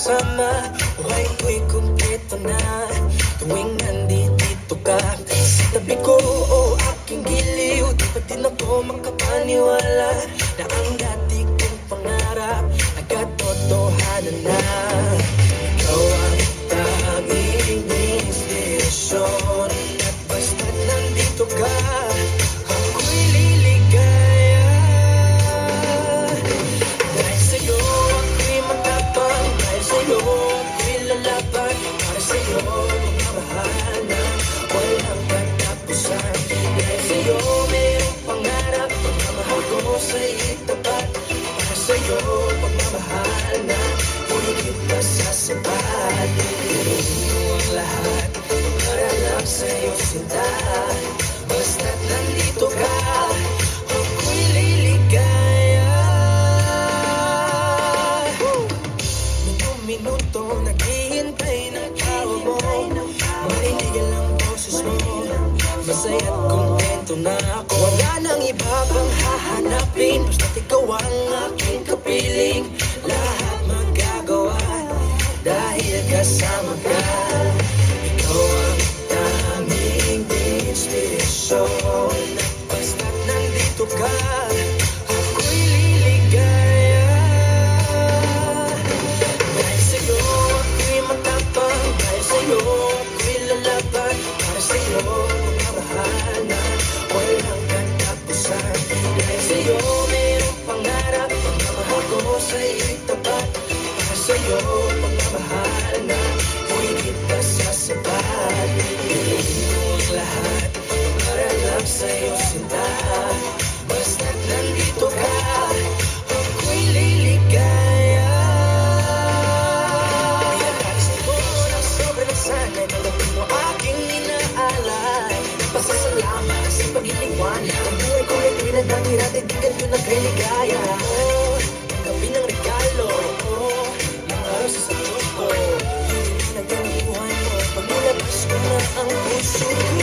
kasama. Buhay ko'y kumpleto na tuwing nandito ka sa tabi ko o aking giliw. Di pa din ako makapaniwala na ang dati kong pangarap nagkatotohanan na. Ikaw ang tanging inspirasyon at basta't nandito ka, ako'y liligaya. Dahil sa'yo ako'y matapang, dahil sa'yo ako'y lalaban, para sa'yo magmamahal na walang katapusan. Dahil sa'yo mayroong pangarap, pagmamahal ko sa'yo'y tapat, para sa'yo pagmamahal na higit pa sa sapat. Gawin mo ang lahat para lang sa'yo sinta, basta't nandito ka, ako'y liligaya. Minuto naghihintay ng tawag mo, manindigan lang boses mo, masaya't kontento na ako. Wala nang iba pang hahanapin, basta't ikaw ang aking kapiling. Lahat magagawa dahil kasama ka. Ikaw ang tanging inspirasyon at basta't nandito ka, ako'y liligaya. Dahil sa'yo ako'y matapang, dahil sa'yo ako'y lalaban, para sa'yo magmamahal na walang katapusan. Dahil sa'yo mayroong pangarap, pagmamahal ko sa'yo'y tapat, para sa'yo pagmamahal na higit pa sa sapat. Gawin mo ang lahat para lang sa'yo sinta, basta't nandito ka, ako'y liligaya. Pinakalis ko ng sobrang sanay, tanggapin mo aking inaalay. Pasasalamat sa pag-iliwanag, ang buhay ko ay pinagdangiratidigan ko na kay ligaya. Tanggapin ang regalo ng araw sa sagot ko, pinagdangbuhan mo, pagmulabas ko na ang puso ko.